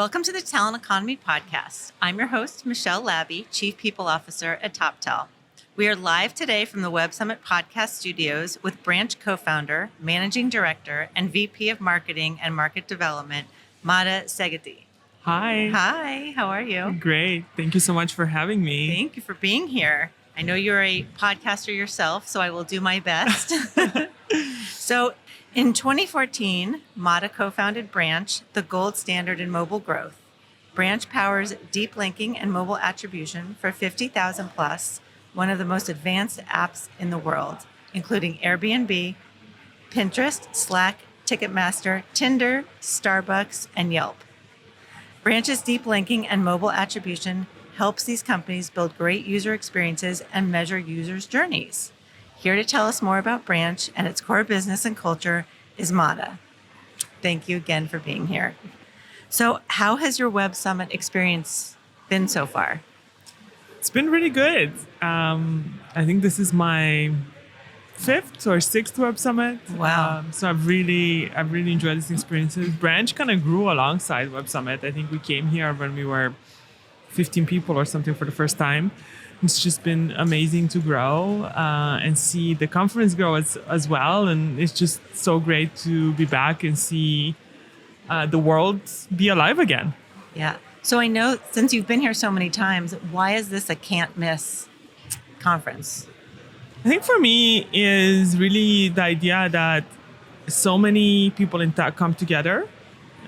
Welcome to the Talent Economy Podcast. I'm your host, Michelle Labbe, Chief People Officer at Toptal. We are live today from the Web Summit Podcast Studios with Branch co-founder, Managing Director, and VP of Marketing and Market Development, Mada Seghete. Hi. Hi, how are you? Great. Thank you so much for having me. Thank you for being here. I know you're a podcaster yourself, so I will do my best. So in 2014, Mada co-founded Branch, the gold standard in mobile growth. Branch powers deep linking and mobile attribution for 50,000 plus, one of the most advanced apps in the world, including Airbnb, Pinterest, Slack, Ticketmaster, Tinder, Starbucks, and Yelp. Branch's deep linking and mobile attribution helps these companies build great user experiences and measure users' journeys. Here to tell us more about Branch and its core business and culture is Mada. Thank you again for being here. So how has your Web Summit experience been so far? It's been really good. I think this is my 5th or 6th Web Summit. Wow. So I've really enjoyed these experiences. Branch kind of grew alongside Web Summit. I think we came here when we were 15 people or something for the first time. It's just been amazing to grow and see the conference grow as well. And it's just so great to be back and see the world be alive again. Yeah. So I know since you've been here so many times, why is this a can't miss conference? I think for me is really the idea that so many people in tech come together.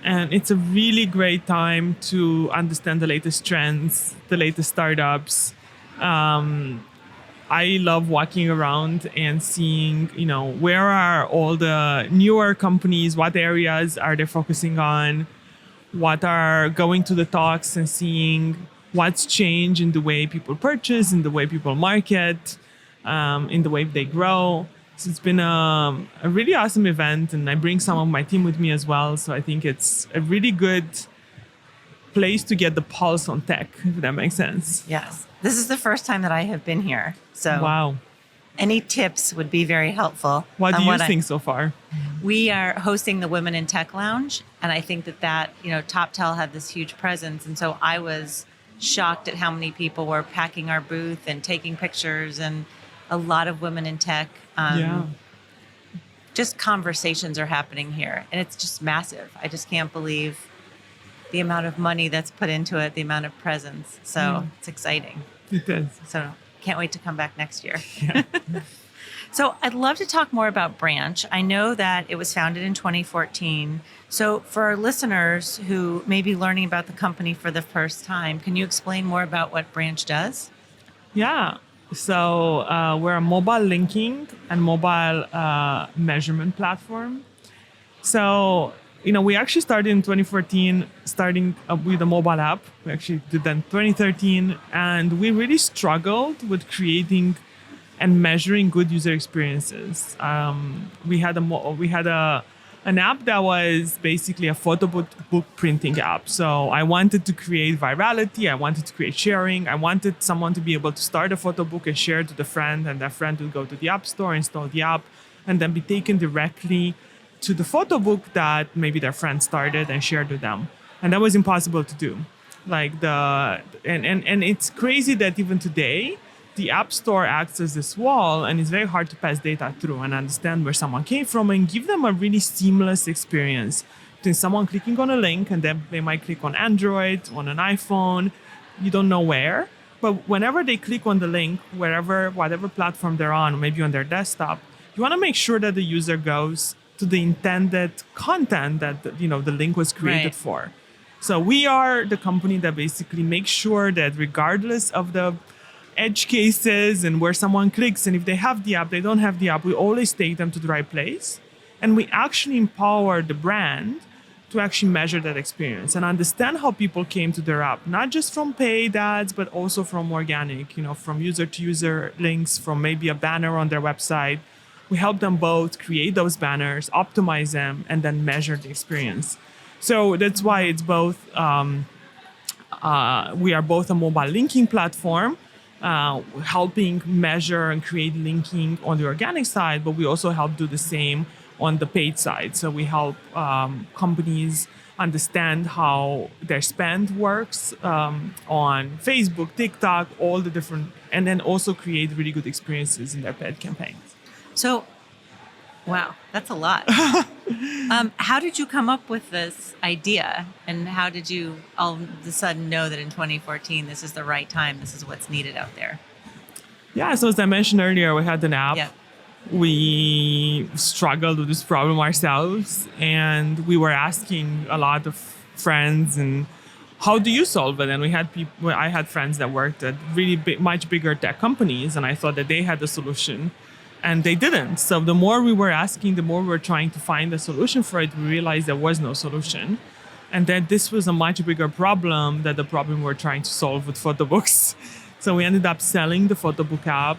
And it's a really great time to understand the latest trends, the latest startups. I love walking around and seeing, where are all the newer companies, what areas are they focusing on, what are going to the talks and seeing what's changed in the way people purchase, in the way people market, in the way they grow. So it's been a really awesome event, and I bring some of my team with me as well. So I think it's a really good place to get the pulse on tech, if that makes sense. Yes. This is the first time that I have been here. So wow. Any tips would be very helpful. What do you think so far? We are hosting the Women in Tech Lounge, and I think that Toptal had this huge presence, and so I was shocked at how many people were packing our booth and taking pictures, and a lot of women in tech. Just conversations are happening here, and it's just massive. I just can't believe the amount of money that's put into it, the amount of presence. So It's exciting. It is. So can't wait to come back next year. Yeah. So I'd love to talk more about Branch. I know that it was founded in 2014. So for our listeners who may be learning about the company for the first time, can you explain more about what Branch does? Yeah. So we're a mobile linking and mobile measurement platform. So, we actually started in 2014, starting with a mobile app. We actually did that in 2013, and we really struggled with creating and measuring good user experiences. We had an app that was basically a photo book printing app. So I wanted to create virality. I wanted to create sharing. I wanted someone to be able to start a photo book and share it to the friend, and that friend would go to the app store, install the app, and then be taken directly to the photo book that maybe their friend started and shared with them. And that was impossible to do. And it's crazy that even today, the App Store acts as this wall, and it's very hard to pass data through and understand where someone came from and give them a really seamless experience. Between someone clicking on a link, and then they might click on Android, on an iPhone, you don't know where. But whenever they click on the link, whatever platform they're on, maybe on their desktop, you want to make sure that the user goes to the intended content that the link was created for. So we are the company that basically makes sure that regardless of the edge cases and where someone clicks, and if they have the app, they don't have the app, we always take them to the right place. And we actually empower the brand to actually measure that experience and understand how people came to their app, not just from paid ads, but also from organic, from user to user links, from maybe a banner on their website. We help them both create those banners, optimize them, and then measure the experience. So that's why it's both, we are both a mobile linking platform, helping measure and create linking on the organic side, but we also help do the same on the paid side. So we help companies understand how their spend works on Facebook, TikTok, all the different, and then also create really good experiences in their paid campaigns. So, wow, that's a lot. How did you come up with this idea? And how did you all of a sudden know that in 2014, this is the right time, this is what's needed out there? Yeah, so as I mentioned earlier, we had an app. Yeah. We struggled with this problem ourselves, and we were asking a lot of friends, and how do you solve it? And we had people. I had friends that worked at really much bigger tech companies, and I thought that they had the solution, and they didn't. So the more we were asking, the more we were trying to find a solution for it. We realized there was no solution, and that this was a much bigger problem than the problem we were trying to solve with photo books. So we ended up selling the photo book app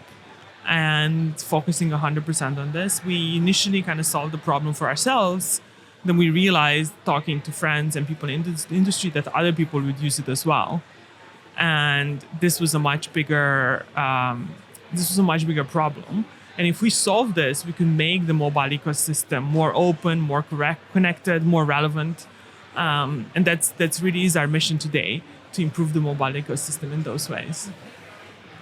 and focusing 100% on this. We initially kind of solved the problem for ourselves. Then we realized, talking to friends and people in the industry, that other people would use it as well. And this was a much bigger problem. And if we solve this, we can make the mobile ecosystem more open, more connected, more relevant. And that's really is our mission today, to improve the mobile ecosystem in those ways.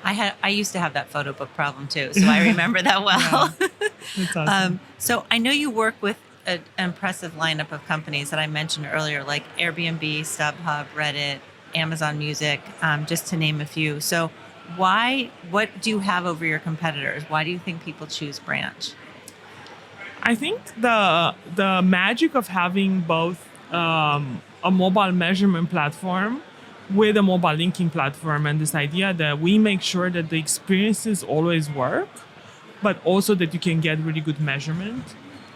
I used to have that photo book problem too, so I remember that well. Yeah. That's awesome. So I know you work with an impressive lineup of companies that I mentioned earlier, like Airbnb, StubHub, Reddit, Amazon Music, just to name a few. So what do you have over your competitors? Why do you think people choose Branch? I think the magic of having both a mobile measurement platform with a mobile linking platform, and this idea that we make sure that the experiences always work, but also that you can get really good measurement.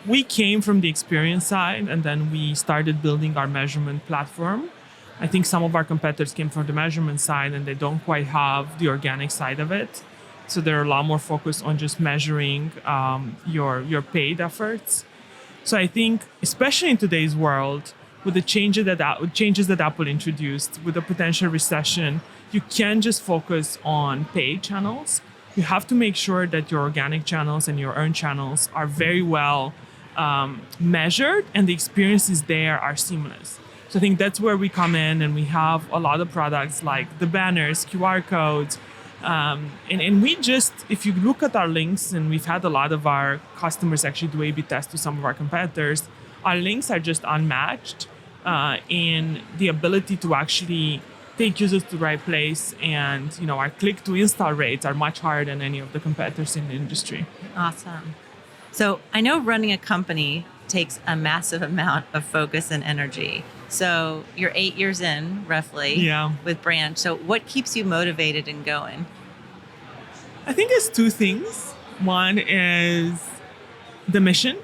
We came from the experience side, and then we started building our measurement platform. I think some of our competitors came from the measurement side, and they don't quite have the organic side of it. So they're a lot more focused on just measuring your paid efforts. So I think, especially in today's world, with the changes that Apple introduced, with the potential recession, you can't just focus on paid channels. You have to make sure that your organic channels and your earned channels are very well measured, and the experiences there are seamless. So I think that's where we come in, and we have a lot of products like the banners, QR codes, and we just, if you look at our links, and we've had a lot of our customers actually do A/B tests to some of our competitors, our links are just unmatched in the ability to actually take users to the right place, and our click to install rates are much higher than any of the competitors in the industry. Awesome. So I know running a company takes a massive amount of focus and energy. So you're 8 years in, roughly, with Branch. So what keeps you motivated and going? I think it's two things. One is the mission.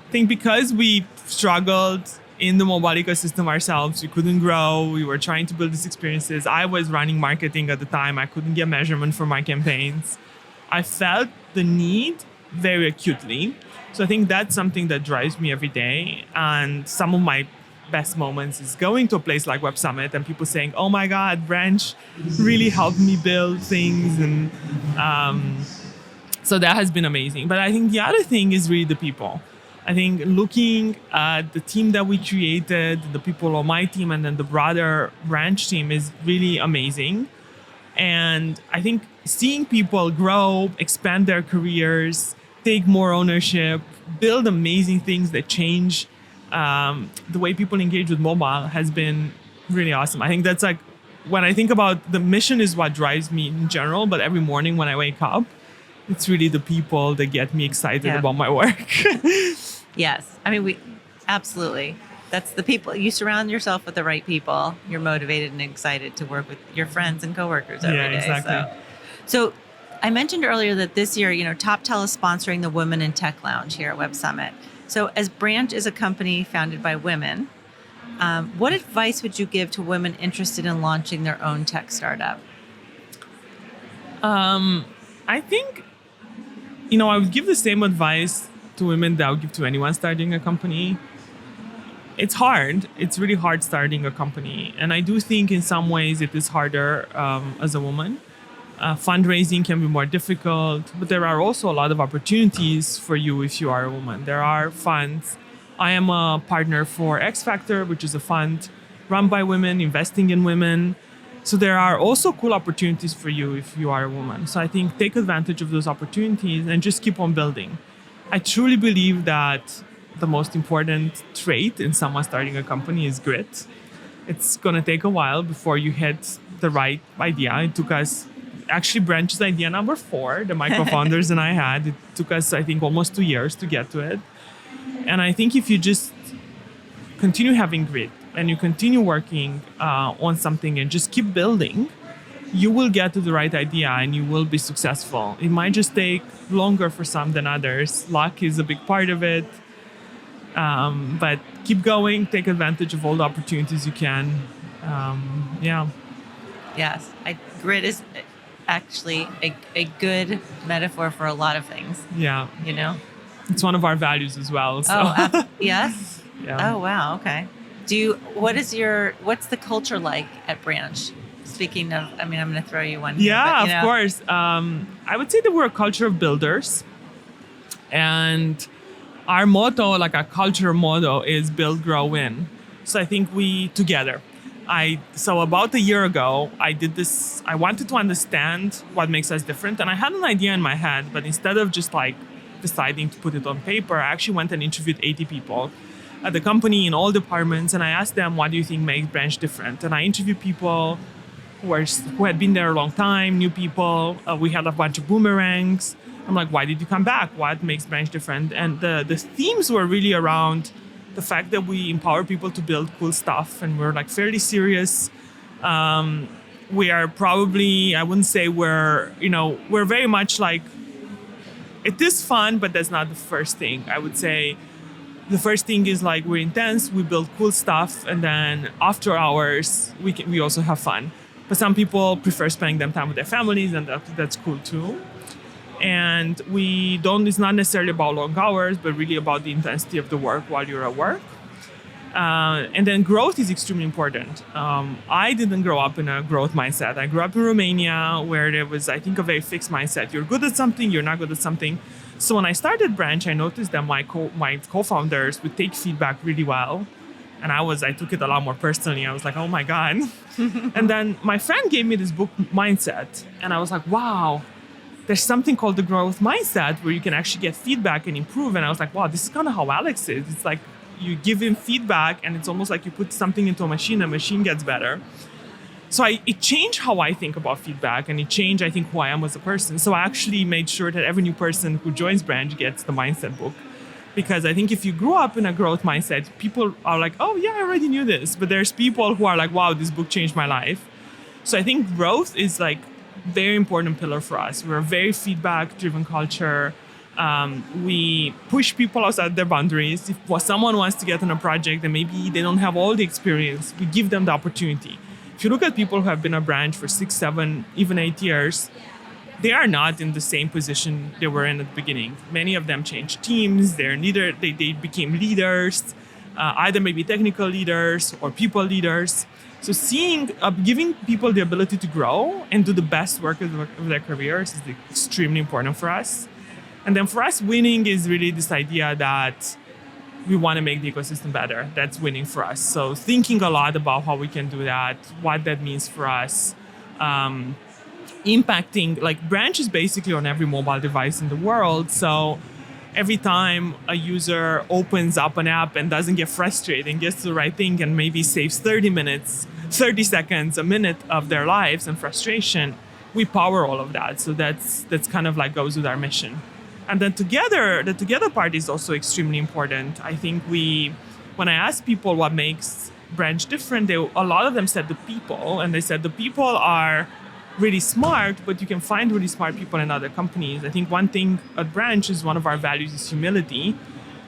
I think because we struggled in the mobile ecosystem ourselves, we couldn't grow. We were trying to build these experiences. I was running marketing at the time. I couldn't get measurement for my campaigns. I felt the need very acutely. So I think that's something that drives me every day. And some of my best moments is going to a place like Web Summit and people saying, "Oh my God, Branch really helped me build things." And so that has been amazing. But I think the other thing is really the people. I think looking at the team that we created, the people on my team, and then the broader Branch team is really amazing. And I think seeing people grow, expand their careers, take more ownership, build amazing things that change the way people engage with mobile has been really awesome. I think that's like, when I think about the mission is what drives me in general, but every morning when I wake up, it's really the people that get me excited about my work. Yes. I mean, we absolutely. That's the people. You surround yourself with the right people. You're motivated and excited to work with your friends and coworkers every day. Exactly. So I mentioned earlier that this year, Toptal is sponsoring the Women in Tech Lounge here at Web Summit. So as Branch is a company founded by women, what advice would you give to women interested in launching their own tech startup? I think, I would give the same advice to women that I would give to anyone starting a company. It's hard. It's really hard starting a company. And I do think in some ways it is harder as a woman. Fundraising can be more difficult, but there are also a lot of opportunities for you if you are a woman. There are funds I am a partner for X Factor, which is a fund run by women, investing in women. So there are also cool opportunities for you if you are a woman. So I think take advantage of those opportunities and just keep on building. I truly believe that the most important trait in someone starting a company is grit. It's going to take a while before you hit the right idea. It took us, actually, Branch's idea number 4, the my co-founders and I had, it took us, I think, almost 2 years to get to it. And I think if you just continue having grit and you continue working on something and just keep building, you will get to the right idea and you will be successful. It might just take longer for some than others. Luck is a big part of it. But keep going, take advantage of all the opportunities you can. Yeah. Yes, grit is actually a good metaphor for a lot of things. Yeah. You know? It's one of our values as well. So. Oh, yes? Yeah. Oh, wow. Okay. What's the culture like at Branch? Speaking of, I'm going to throw you one. Yeah, here, of course. I would say that we're a culture of builders. And our motto, like our culture motto, is build, grow, win. So I think we together. So about a year ago, I did this. I wanted to understand what makes us different. And I had an idea in my head, but instead of just like deciding to put it on paper, I actually went and interviewed 80 people at the company in all departments. And I asked them, what do you think makes Branch different? And I interviewed people who had been there a long time, new people. We had a bunch of boomerangs. I'm like, why did you come back? What makes Branch different? And the themes were really around the fact that we empower people to build cool stuff, and we're like fairly serious. We are probably, I wouldn't say we're very much like, it is fun, but that's not the first thing. I would say the first thing is like we're intense, we build cool stuff, and then after hours, we also have fun. But some people prefer spending them time with their families, and that's cool too. And it's not necessarily about long hours, but really about the intensity of the work while you're at work. And then growth is extremely important. I didn't grow up in a growth mindset. I grew up in Romania, where there was, I think, a very fixed mindset. You're good at something, you're not good at something. So when I started Branch, I noticed that my co-founders would take feedback really well. And I took it a lot more personally. I was like, oh my God. And then my friend gave me this book, Mindset. And I was like, wow, there's something called the growth mindset where you can actually get feedback and improve. And I was like, wow, this is kind of how Alex is. It's like you give him feedback and it's almost like you put something into a machine gets better. So it changed how I think about feedback, and it changed, I think, who I am as a person. So I actually made sure that every new person who joins Branch gets the Mindset book. Because I think if you grew up in a growth mindset, people are like, oh yeah, I already knew this. But there's people who are like, wow, this book changed my life. So I think growth is like very important pillar for us. We're a very feedback-driven culture. We push people outside their boundaries. If someone wants to get on a project and maybe they don't have all the experience, we give them the opportunity. If you look at people who have been a Branch for 6, 7, even 8 years, they are not in the same position they were in at the beginning. Many of them changed teams. They became leaders, either maybe technical leaders or people leaders. So giving people the ability to grow and do the best work of their careers is extremely important for us. And then for us, winning is really this idea that we want to make the ecosystem better. That's winning for us. So thinking a lot about how we can do that, what that means for us. Impacting, like Branch is basically on every mobile device in the world. So every time a user opens up an app and doesn't get frustrated and gets to the right thing and maybe saves 30 minutes, 30 seconds, a minute of their lives and frustration, we power all of that. So that's kind of like goes with our mission. And then the together part is also extremely important. I think when I asked people what makes Branch different, a lot of them said the people, and they said the people are really smart, but you can find really smart people in other companies. I think one thing at Branch is one of our values is humility.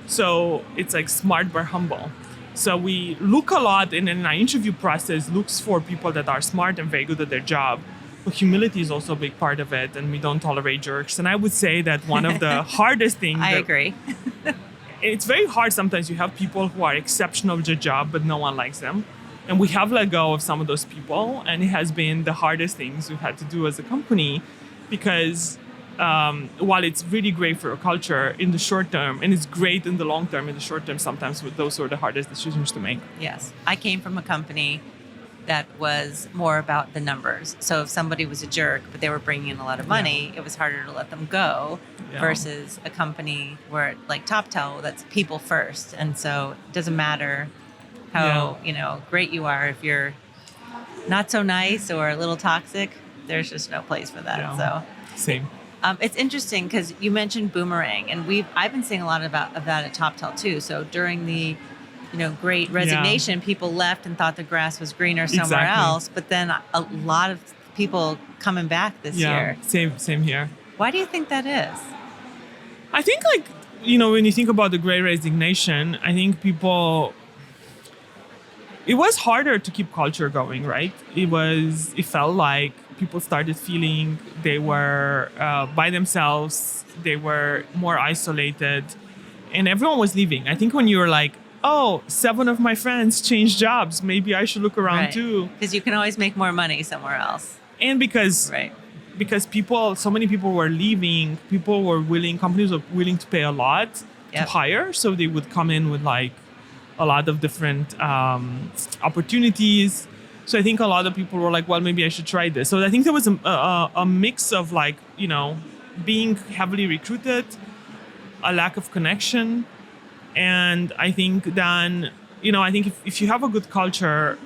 So it's like smart but humble. So we look a lot in our interview process, looks for people that are smart and very good at their job. But humility is also a big part of it, and we don't tolerate jerks. And I would say that one of the hardest things... I agree. It's very hard sometimes. You have people who are exceptional at their job, but no one likes them. And we have let go of some of those people, and it has been the hardest things we've had to do as a company, because while it's really great for a culture in the short term, and it's great in the long term, in the short term, sometimes those are the hardest decisions to make. Yes. I came from a company that was more about the numbers. So if somebody was a jerk, but they were bringing in a lot of money, it was harder to let them go versus a company where, like Toptal, that's people first. And so it doesn't matter how, great you are. If you're not so nice or a little toxic, there's just no place for that. Yeah. So Same. It's interesting because you mentioned boomerang, and I've been seeing a lot of that at Toptal too. So during the great resignation, people left and thought the grass was greener somewhere else. But then a lot of people coming back this year. Same here. Why do you think that is? I think when you think about the great resignation, I think it was harder to keep culture going, right? It felt like people started feeling they were by themselves, they were more isolated, and everyone was leaving. I think when you were like, oh, 7 of my friends changed jobs, maybe I should look around too. Because you can always make more money somewhere else. And because so many people were leaving, companies were willing to pay a lot to hire, so they would come in with like a lot of different opportunities. So I think a lot of people were like, well, maybe I should try this. So I think there was a mix of being heavily recruited, a lack of connection. And I think then, if you have a good culture,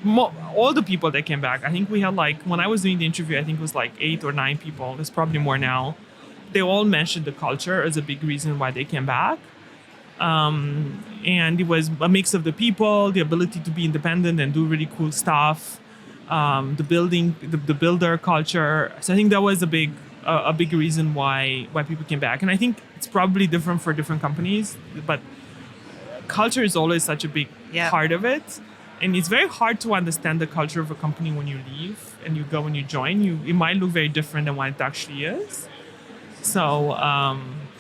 all the people that came back, I think we had when I was doing the interview, I think it was 8 or 9 people. There's probably more now. They all mentioned the culture as a big reason why they came back. And it was a mix of the people, the ability to be independent and do really cool stuff, the builder culture. So I think that was a big reason why people came back. And I think it's probably different for different companies, but culture is always such a big part of it. And it's very hard to understand the culture of a company when you leave and you go and you join. It might look very different than what it actually is. So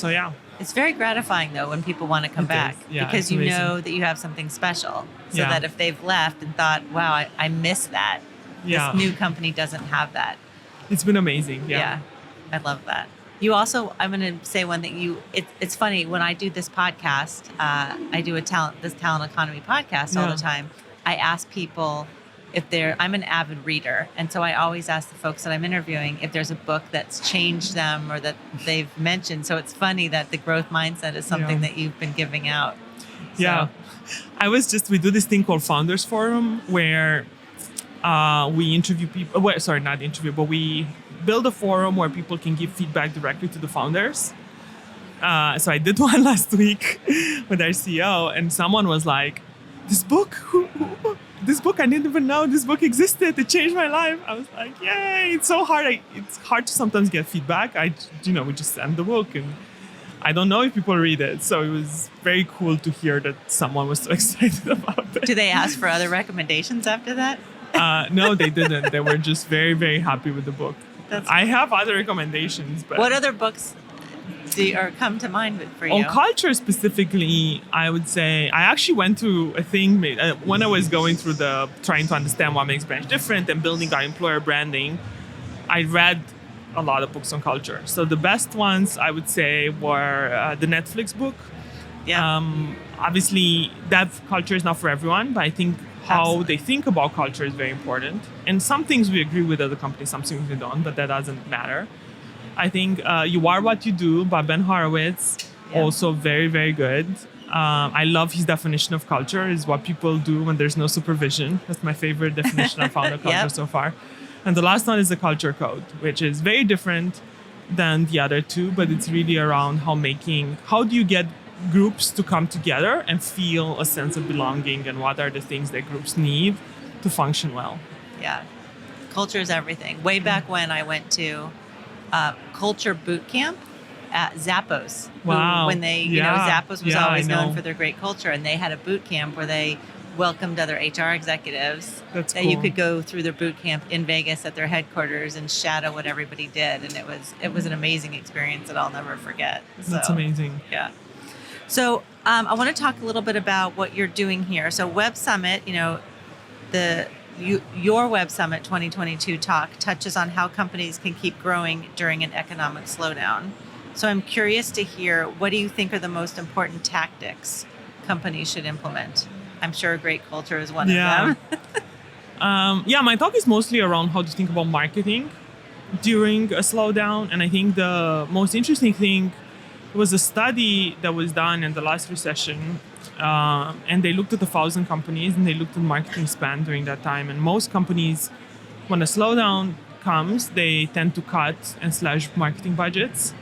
yeah. It's very gratifying, though, when people want to come back because you know that you have something special. So that if they've left and thought, wow, I miss that, this new company doesn't have that. It's been amazing. Yeah. I love that. You also, I'm going to say one thing. It's funny, when I do this podcast, I do this talent economy podcast all the time. I ask people I'm an avid reader. And so I always ask the folks that I'm interviewing if there's a book that's changed them or that they've mentioned. So it's funny that the growth mindset is something that you've been giving out. So. Yeah. We do this thing called Founders Forum where we interview people. Well, sorry, not interview, but we build a forum where people can give feedback directly to the founders. So I did one last week with our CEO, and someone was like, this book, I didn't even know this book existed. It changed my life. I was like, yay, it's so hard. It's hard to sometimes get feedback. We just send the book and I don't know if people read it. So it was very cool to hear that someone was so excited about it. Do they ask for other recommendations after that? No, they didn't. They were just very, very happy with the book. I have other recommendations. But what other books come to mind for you? On culture specifically, I would say I actually went through a thing when I was going through trying to understand what makes branch different and building our employer branding. I read a lot of books on culture. So the best ones I would say were the Netflix book. Yeah. Obviously, that culture is not for everyone, but I think how they think about culture is very important. And some things we agree with other companies, some things we don't, but that doesn't matter. I think You Are What You Do by Ben Horowitz, also very, very good. I love his definition of culture, is what people do when there's no supervision. That's my favorite definition I found of culture so far. And the last one is the Culture Code, which is very different than the other two, but it's really around how do you get groups to come together and feel a sense of belonging, and what are the things that groups need to function well. Yeah. Culture is everything. Way back when I went to culture boot camp at Zappos. Wow. When they, Zappos was always known for their great culture, and they had a boot camp where they welcomed other HR executives. That's that cool. You could go through their boot camp in Vegas at their headquarters and shadow what everybody did, and it was an amazing experience that I'll never forget. That's amazing. Yeah. So I want to talk a little bit about what you're doing here. So Web Summit, the your Web Summit 2022 talk touches on how companies can keep growing during an economic slowdown. So I'm curious to hear, what do you think are the most important tactics companies should implement? I'm sure a great culture is one of them. My talk is mostly around how to think about marketing during a slowdown. And I think the most interesting thing was a study that was done in the last recession. And they looked at 1,000 companies and they looked at marketing spend during that time. And most companies, when a slowdown comes, they tend to cut and slash marketing budgets.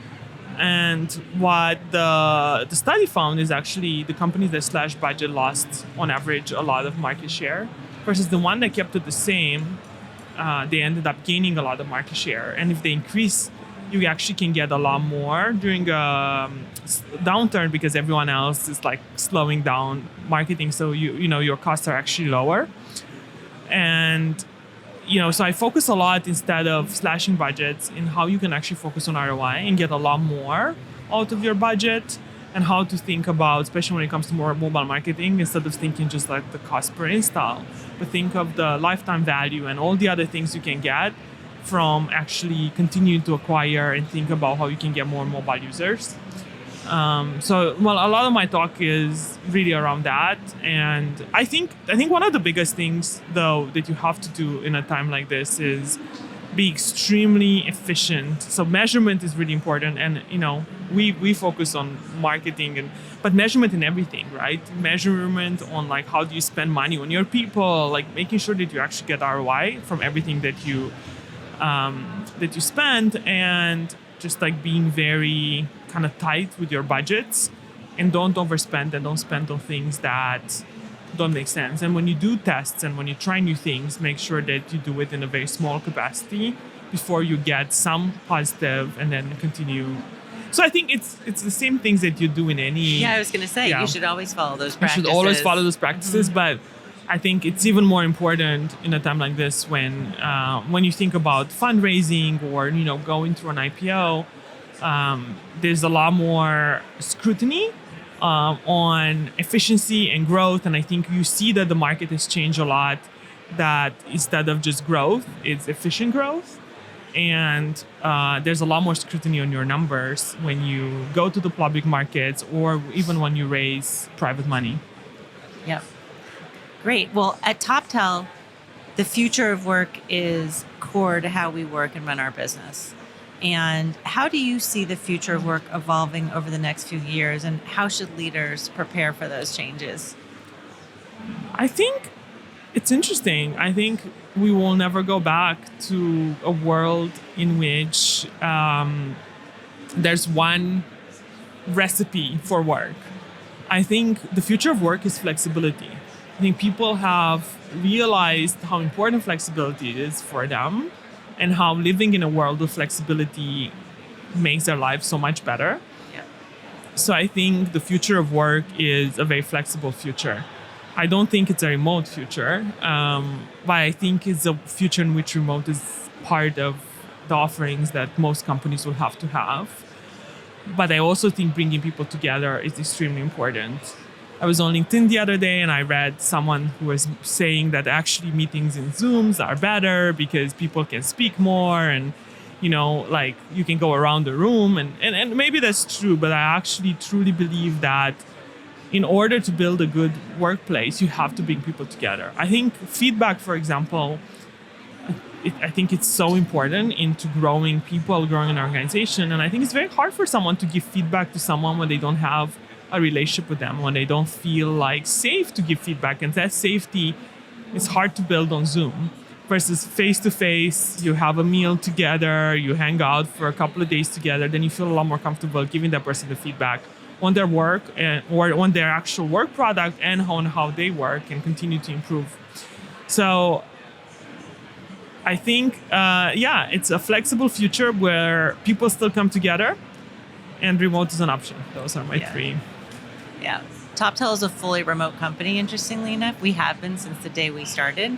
And what the study found is actually the companies that slashed budget lost, on average, a lot of market share, versus the one that kept it the same, they ended up gaining a lot of market share. And if they increase, you actually can get a lot more during a downturn because everyone else is like slowing down marketing. So your costs are actually lower. And so I focus a lot, instead of slashing budgets, in how you can actually focus on ROI and get a lot more out of your budget, and how to think about, especially when it comes to more mobile marketing, instead of thinking just like the cost per install, but think of the lifetime value and all the other things you can get from actually continuing to acquire, and think about how you can get more mobile users. A lot of my talk is really around that. And I think one of the biggest things, though, that you have to do in a time like this is be extremely efficient. So measurement is really important. And, we focus on marketing, but measurement in everything, right? Measurement on like, how do you spend money on your people, like making sure that you actually get ROI from everything that you spend, and just like being very kind of tight with your budgets, and don't overspend and don't spend on things that don't make sense. And when you do tests and when you try new things, make sure that you do it in a very small capacity before you get some positive and then continue. So I think it's the same things that you do in any... Yeah, I was going to say, you should always follow those practices. You should always follow those practices, but I think it's even more important in a time like this when you think about fundraising or going through an IPO. There's a lot more scrutiny on efficiency and growth, and I think you see that the market has changed a lot. That instead of just growth, it's efficient growth, and there's a lot more scrutiny on your numbers when you go to the public markets or even when you raise private money. Yep. Great. Well, at Toptal, the future of work is core to how we work and run our business. And how do you see the future of work evolving over the next few years, and how should leaders prepare for those changes? I think it's interesting. I think we will never go back to a world in which there's one recipe for work. I think the future of work is flexibility. I think people have realized how important flexibility is for them, and how living in a world of flexibility makes their lives so much better. Yeah. So I think the future of work is a very flexible future. I don't think it's a remote future, but I think it's a future in which remote is part of the offerings that most companies will have to have. But I also think bringing people together is extremely important. I was on LinkedIn the other day and I read someone who was saying that actually meetings in Zooms are better because people can speak more, and you can go around the room, and maybe that's true, but I actually truly believe that in order to build a good workplace, you have to bring people together. I think feedback, for example, I think it's so important into growing people, growing an organization, and I think it's very hard for someone to give feedback to someone when they don't have a relationship with them, when they don't feel like safe to give feedback. And that safety is hard to build on Zoom versus face-to-face. You have a meal together, you hang out for a couple of days together, then you feel a lot more comfortable giving that person the feedback on their work or on their actual work product, and on how they work and continue to improve. So I think, it's a flexible future where people still come together, and remote is an option. Those are my three. Yeah. Toptal is a fully remote company, interestingly enough. We have been since the day we started.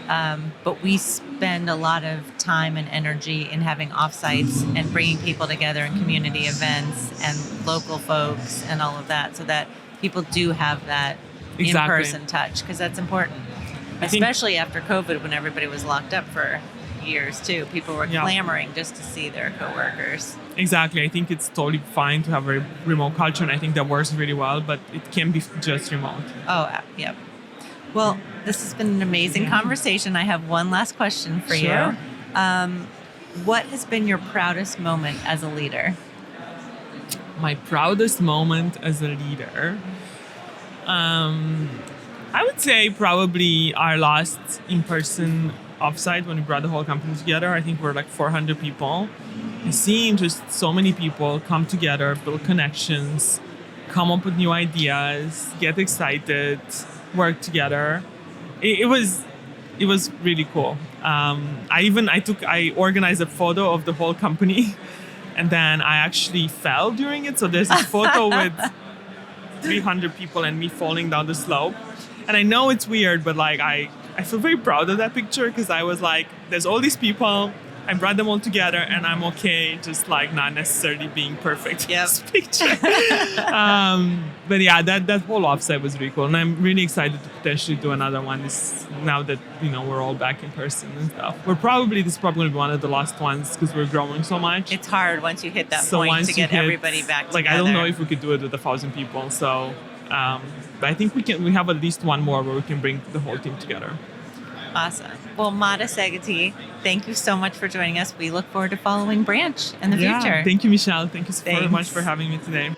But we spend a lot of time and energy in having offsites and bringing people together in community events and local folks and all of that, so that people do have that in-person touch, because that's important. Especially after COVID, when everybody was locked up for years too. People were clamoring just to see their coworkers. Exactly. I think it's totally fine to have a remote culture, and I think that works really well, but it can be just remote. Oh, yep. Well, this has been an amazing conversation. I have one last question for you. What has been your proudest moment as a leader? My proudest moment as a leader? I would say probably our last in-person offsite when we brought the whole company together. I think we're like 400 people. And seeing just so many people come together, build connections, come up with new ideas, get excited, work together. It was really cool. I organized a photo of the whole company, and then I actually fell during it. So there's a photo with 300 people and me falling down the slope. And I know it's weird, but like I feel very proud of that picture, because I was like, there's all these people, I brought them all together, and I'm okay, just like not necessarily being perfect in this picture. But yeah, that whole offsite was really cool, and I'm really excited to potentially do another one now that we're all back in person and stuff. This is probably going to be one of the last ones, because we're growing so much. It's hard once you hit that point to get everybody back together. Like, I don't know if we could do it with 1,000 people, so but I think we have at least one more where we can bring the whole team together. Awesome. Well, Mada Seghete, thank you so much for joining us. We look forward to following Branch in the future. Thank you, Michelle. Thank you so much for having me today.